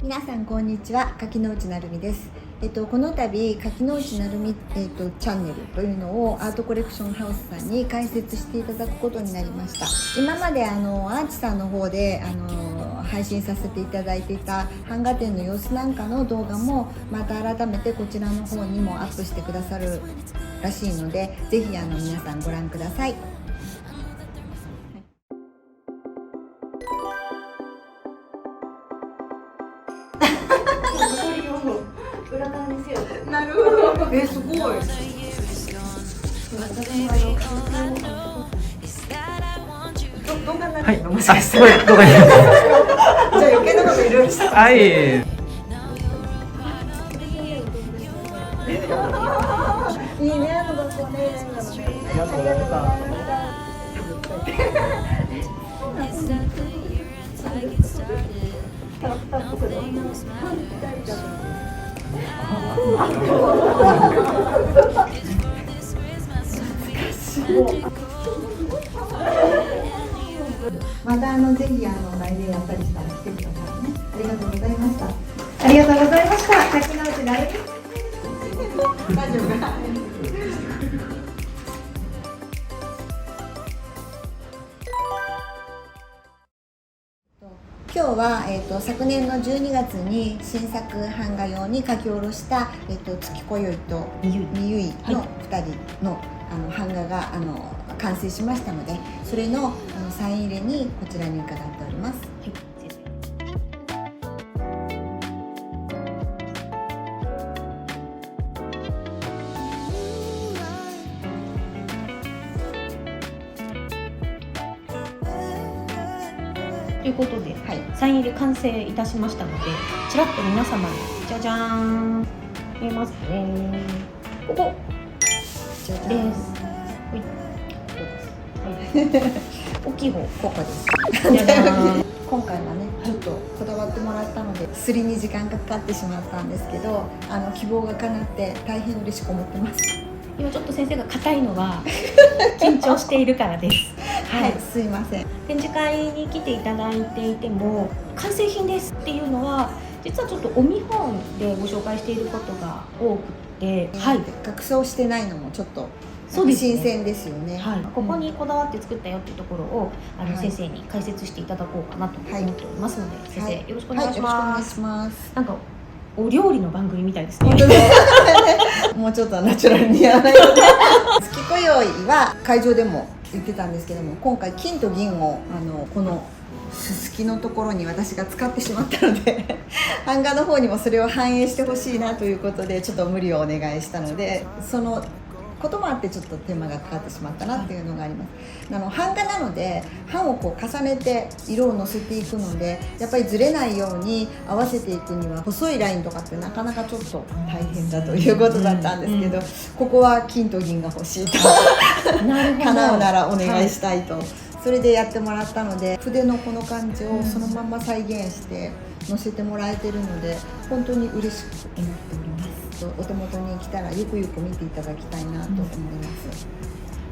皆さんこんにちは、柿之内なるみです。この度柿之内なるみ、チャンネルというのをアートコレクションハウスさんに開設していただくことになりました。今までアーチさんの方で配信させていただいていた版画展の様子なんかの動画もまた改めてこちらの方にもアップしてくださるらしいので、ぜひ皆さんご覧ください。裏側にせよ。なるほど。すごい。動画になってるの？もしかして。すごい動画に。じゃあ余計なこといろいろした。はい。いいね、あの学校ね。ありがとうございました。またぜひ来年やったりしたら来てくださいね。ありがとうございました。ありがとうございました。柿之内なるみ。大丈夫か。今日は、昨年の12月に新作版画用に描き下ろした、月こよいとみゆいの2人の、版画が完成しましたので、それのサイン入れにこちらに伺っております。ということで、サイン入れ完成いたしましたので、ちらっと皆様にじゃじゃーん、見えますかね。ここです。はい。大きい方、ここです。じゃじゃーん。今回はね、ちょっとこだわってもらったので、すりに時間がかかってしまったんですけど、希望が叶って大変嬉しく思ってます。今ちょっと先生が硬いのは緊張しているからです。はい、すいません。展示会に来ていただいていても完成品ですっていうのは実はちょっとお見本でご紹介していることが多くて、額装してないのもちょっとそうですね、新鮮ですよね。ここにこだわって作ったよっていうところを先生に解説していただこうかなと思っておりますので、先生よろしくお願いします。なんかお料理の番組みたいですね。もうちょっとナチュラルにやらないと。月こよいは会場でも言ってたんですけども、今回金と銀をこのすすきのところに私が使ってしまったので版画の方にもそれを反映してほしいなということで、ちょっと無理をお願いしたので、そのこともあってちょっと手間がかかってしまったなっていうのがあります。版画なので版をこう重ねて色をのせていくので、やっぱりずれないように合わせていくには細いラインとかってなかなかちょっと大変だということだったんですけど、ここは金と銀が欲しいと叶うならお願いしたいと、それでやってもらったので、筆のこの感じをそのまま再現して載せてもらえてるので、本当に嬉しく思っております。お手元に来たらゆくゆく見ていただきたいなと思います。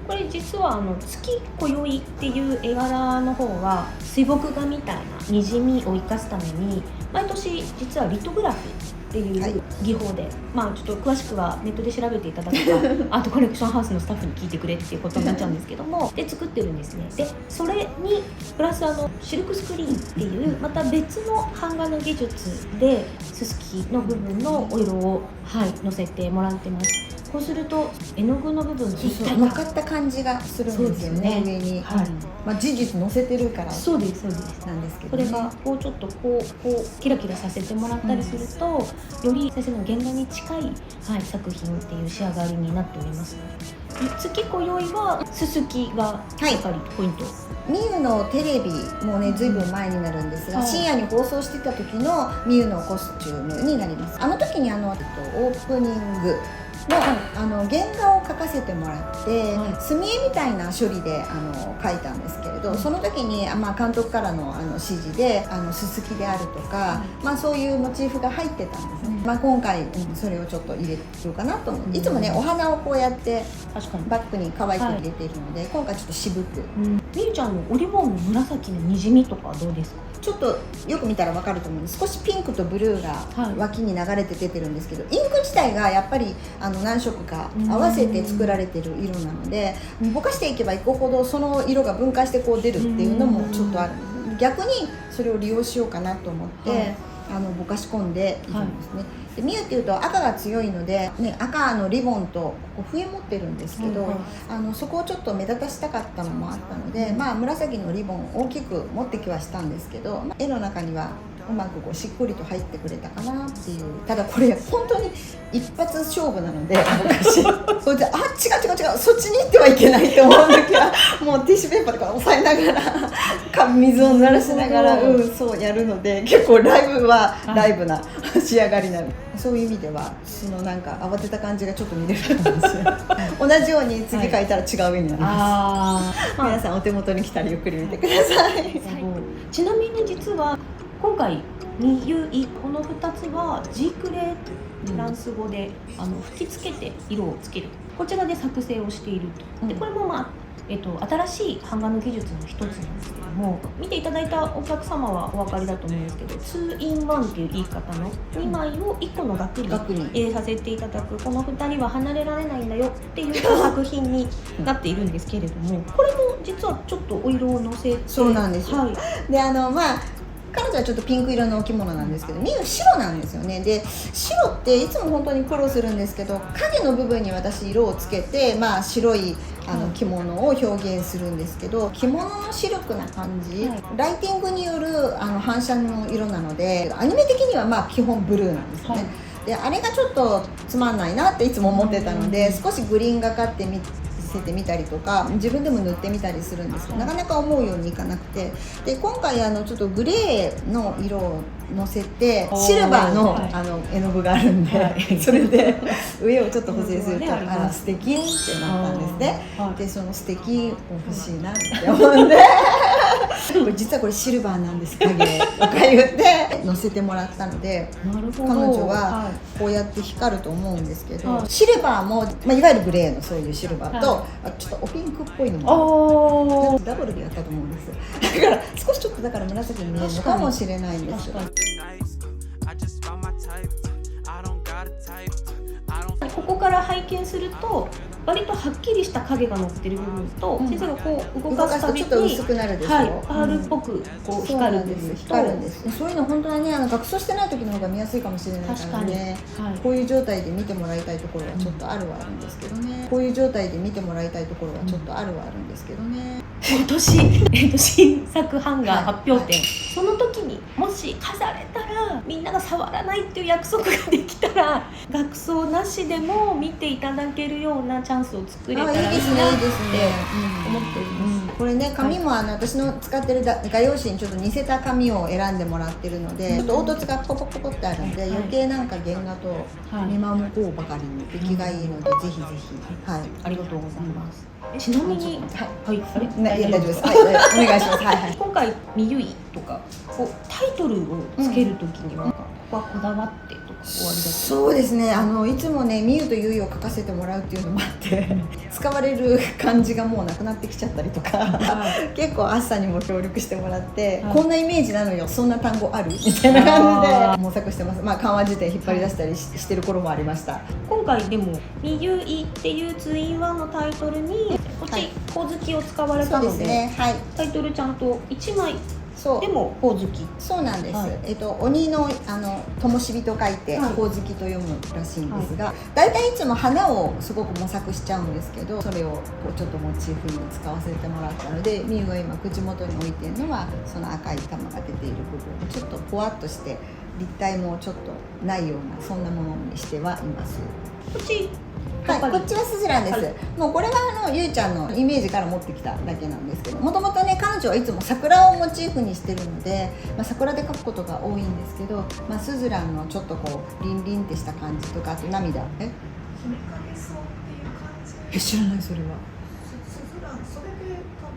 これ実は月こよいっていう絵柄の方は水墨画みたいなにじみを生かすために毎年実はリトグラフっていう技法で、ちょっと詳しくはネットで調べていただくかアートコレクションハウスのスタッフに聞いてくれっていうことになっちゃうんですけどもで作ってるんですね。でそれにプラスシルクスクリーンっていうまた別の版画の技術ですすきの部分のお色をのせてもらってます。こうすると絵の具の部分に乗っかった感じがするんですよね、上に。事実載せてるからそうですなんですけど、これがこうちょっとこうキラキラさせてもらったりすると、より先生の原画に近い、作品っていう仕上がりになっておりますので、月こよいはすすきがやっぱりポイント。みゆのテレビもね、ずいぶん前になるんですが、深夜に放送してた時のみゆのコスチュームになります。あの時にオープニングの原画を描かせてもらって、墨絵みたいな処理で描いたんですけれどど、その時に、監督からの指示でススキであるとか、そういうモチーフが入ってたんですね。今回、それをちょっと入れようかなと思って、いつもねお花をこうやって確かにバッグに可愛く入れているので、今回ちょっと渋く、みゆちゃんのおリボンの紫のにじみとかはどうですか？ちょっとよく見たら分かると思うんです。少しピンクとブルーが脇に流れて出てるんですけど、インク自体がやっぱり何色か合わせて作られてる色なので、ぼかしていけばいくほどその色が分解してこう出るっていうのもちょっとあるんです。逆にそれを利用しようかなと思って、ぼかし込んでいるんですね。でミユっていうと赤が強いので、赤のリボンとここ笛持ってるんですけど、そこをちょっと目立たしたかったのもあったので、紫のリボンを大きく持ってきはしたんですけど、絵の中にはうまくこうしっくりと入ってくれたかなっていう。ただこれ本当に一発勝負なので、昔それで違うそっちに行ってはいけないと思う時はもうティッシュペーパーとか押さえながら水を濡らしながらそうやるので、結構ライブはライブな仕上がりになる。そういう意味ではそのなんか慌てた感じがちょっと見れると思うんですよ同じように次書いたら違う絵になります、皆さんお手元に来たらゆっくり見てください、ちなみに実は今回みゆい、この2つはジークレーフランス語で吹きつけて色をつける、こちらで作成をしていると。でこれも新しい版画の技術の一つなんですけども、見ていただいたお客様はお分かりだと思うんですけど、2in1 っていう言い方の2枚を1個の額に入れさせていただく、この2人は離れられないんだよっていう作品になっているんですけれども、これも実はちょっとお色をのせて、そうなんですよ、で彼女はちょっとピンク色のお着物なんですけど、みゆ白なんですよね。で白っていつも本当に苦労するんですけど、影の部分に私色をつけて、白い着物を表現するんですけど、着物のシルクな感じ、ライティングによる反射の色なので、アニメ的には基本ブルーなんですよね、であれがちょっとつまんないなっていつも思ってたので、少しグリーンがかってせてみたりとか、自分でも塗ってみたりするんですけど、なかなか思うようにいかなくて、で今回ちょっとグレーの色をのせてシルバーの絵の具があるんで、それで上をちょっと補正すると素敵ってなったんですね。でその素敵を欲しいなって思うんで実はこれシルバーなんです影とか言って乗せてもらったので、彼女はこうやって光ると思うんですけど、シルバーも、いわゆるグレーのそういうシルバーと、ちょっとおピンクっぽいのもダブルでやったと思うんです。だから少しちょっとだから紫に見えるのかもしれないんです。ここから拝見すると割とはっきりした影が乗ってる部分と、先生がこう動かすたびにちょっと薄くなるでしょ、パールっぽくこう光るんです光るんです。そういうの本当はね、学装してない時の方が見やすいかもしれないからね、こういう状態で見てもらいたいところはちょっとあるはあるんですけどね、こういう状態で見てもらいたいところはちょっとあるはあるんですけどね。今年、新作版画発表展、その時にもし飾れたらみんなが触らないっていう約束ができたら、学装なしでも見ていただけるようなチャンスを作れたらいいなって思っております。これね、紙も私の使ってる画用紙にちょっと似せた紙を選んでもらってるので、ちょっと凹凸がポコポコってあるので、余計なんか原画と見守こうばかりに出来がいいので、ぜひぜひ、ありがとうございます。ちなみに、大丈夫です。お願いします。今回みゆいとかタイトルをつけるときには、ここはこだわってとか終わりだった？そうですね、いつもねみゆとゆいを書かせてもらうっていうのもあって使われる漢字がもうなくなってきちゃったりとか、結構あっさにも協力してもらって、こんなイメージなのよ、そんな単語あるみたいな感じで模索してます。漢和辞典引っ張り出したりしてる頃もありました。今回でもみゆいっていう 2in1 のタイトルにこっちほおずきを使われたので、タイトルちゃんと1枚でもほおずき。そうなんです、鬼の灯火と書いてほおずきと読むらしいんですが、だいたいいつも花をすごく模索しちゃうんですけど、それをこうちょっとモチーフに使わせてもらったので、みゆが今口元に置いてるのはその赤い玉が出ている部分をちょっとぽわっとして立体もちょっとないような、そんなものにしてはいます。こっちこっちはスズランです、もうこれはゆいちゃんのイメージから持ってきただけなんですけど、もともとね彼女はいつも桜をモチーフにしてるので、桜で描くことが多いんですけど、スズランのちょっとこうリンリンってした感じとか、あと涙姫影草っていう感じ。知らないそれは。スズラン、それで多分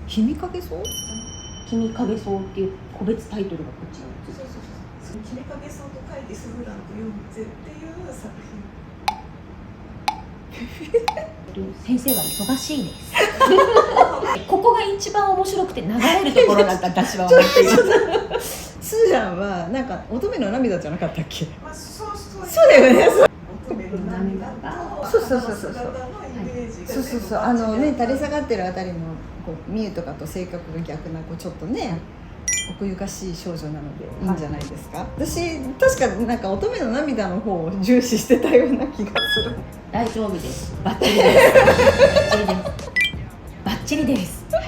君影草？君影草っていう個別タイトルがこっちに。君影草と書いてスブランと読むぜっていう作品。先生は忙しいですここが一番面白くて流れるところだった私は思っていますスーランはなんか乙女の涙じゃなかったっけ？まあ、そうだよね。乙女の涙とそうそう姿のイメージがそうそうそう、あのね、垂れ下がってるあたりのこうミュとかと性格が逆なこうちょっとね奥ゆかしい少女なのでいいんじゃないですか。私確かなんか乙女の涙の方を重視してたような気がする。大丈夫です。バッチリですバッチリです。は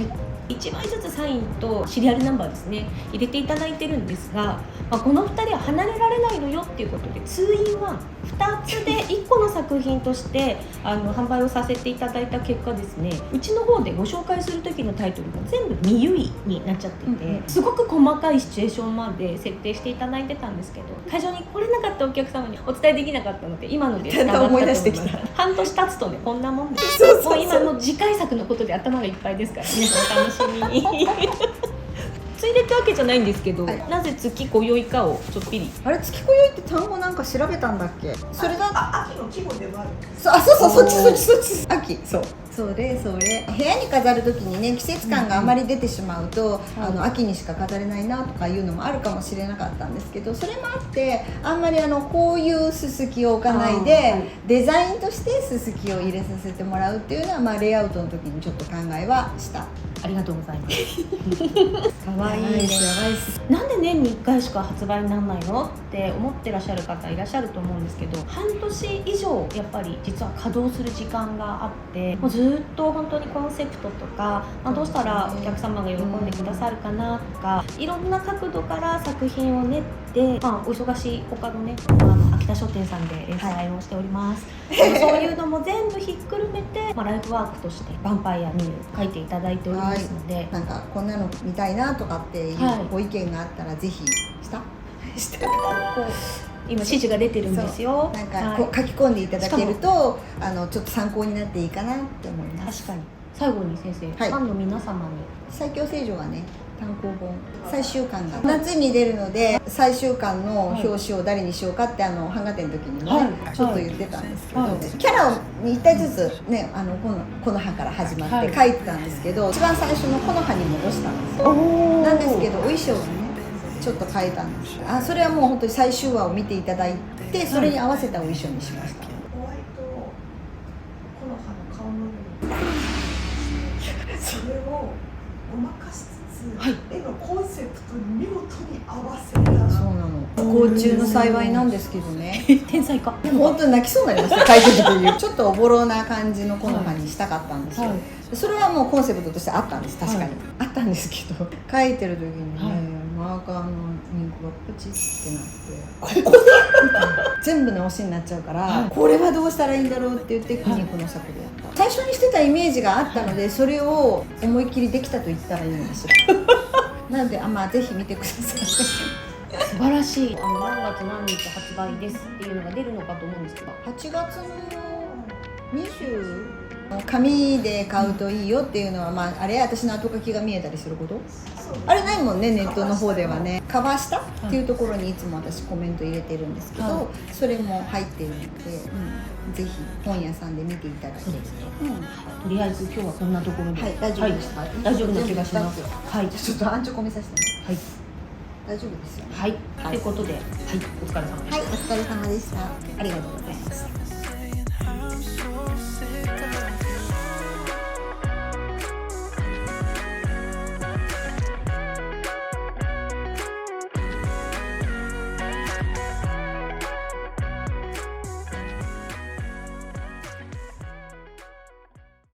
い、1枚ずつサインとシリアルナンバーですね入れていただいてるんですが、この2人は離れられないのよっていうことで通院は2つで1個の作品として販売をさせていただいた結果ですね、うちの方でご紹介する時のタイトルが全部みゆいになっちゃってて、すごく細かいシチュエーションまで設定していただいてたんですけど、会場に来れなかったお客様にお伝えできなかったので今ので伝わったと思います。半年経つとねこんなもんです。もう今もう次回作のことで頭がいっぱいですから皆さんお楽しみについでってわけじゃないんですけど、はい、なぜ月今宵かをちょっぴり。あれ月今宵って単語なんか調べたんだっけ？それだ。秋の季語でもある。そうそっち秋それ部屋に飾るときにね季節感があまり出てしまうと、秋にしか飾れないなとかいうのもあるかもしれなかったんですけど、それもあってあんまりこういうすすきを置かないで、はい、デザインとしてすすきを入れさせてもらうっていうのは、まあ、レイアウトの時にちょっと考えはした。ありがとうございますかわいいです。なんで年に1回しか発売にならないのって思ってらっしゃる方いらっしゃると思うんですけど、半年以上やっぱり実は稼働する時間があって、もうずっと本当にコンセプトとか、どうしたらお客様が喜んでくださるかなとか、いろんな角度から作品を練って、お忙しい他のね秋田書店さんで連載をしております、そういうのも全部ひっくるめて、ライフワークとしてヴァンパイアに書いていただいておりますので、なんかこんなの見たいなとかっていうご意見があったらぜひしてこう今指示が出てるんですよ。なんかこう書き込んでいただけるとちょっと参考になっていいかなって思います。確かに。最後に先生、ファンの皆様に最強聖女がね単行本最終巻が夏に出るので、最終巻の表紙を誰にしようかって版画展の時にもね、ちょっと言ってたんですけど、キャラを1体ずつねこの葉から始まって描いてたんですけど、一番最初のこの葉に戻したんですよ。なんですけどお衣装がねちょっと変えたんです。それはもう本当に最終話を見ていただいて、それに合わせたお衣装にしました。ホワイトこの葉の顔の部分それをごまかしつつ、絵のコンセプトに見事に合わせた。そうなの。不幸中の幸いなんですけどね。天才か。でも本当に泣きそうになりました。描いてる時ちょっとおぼろな感じのこの葉にしたかったんですよ。それはもうコンセプトとしてあったんです。確かにあったんですけど、描いてる時にね。マーカーのインクがプチってなって全部直しになっちゃうから、これはどうしたらいいんだろうって言って苦肉の策でやった。最初にしてたイメージがあったので、それを思いっきりできたと言ったらいいんですよなのでぜひ見てください素晴らしい。何月何日発売ですっていうのが出るのかと思うんですけど、8月の20紙で買うといいよっていうのは、あれ私の後書きが見えたりすること、あれないもんね、ネットの方ではね。カバー下っていうところにいつも私コメント入れてるんですけど、それも入ってるので、ぜひ本屋さんで見ていただけると。とりあえず今日はこんなところで、大丈夫ですか？大丈夫な気がします。ちょっとアンチョコ見させてね。大丈夫ですよね。ということで、お疲れ様でした。お疲れ様でした。ありがとうございました。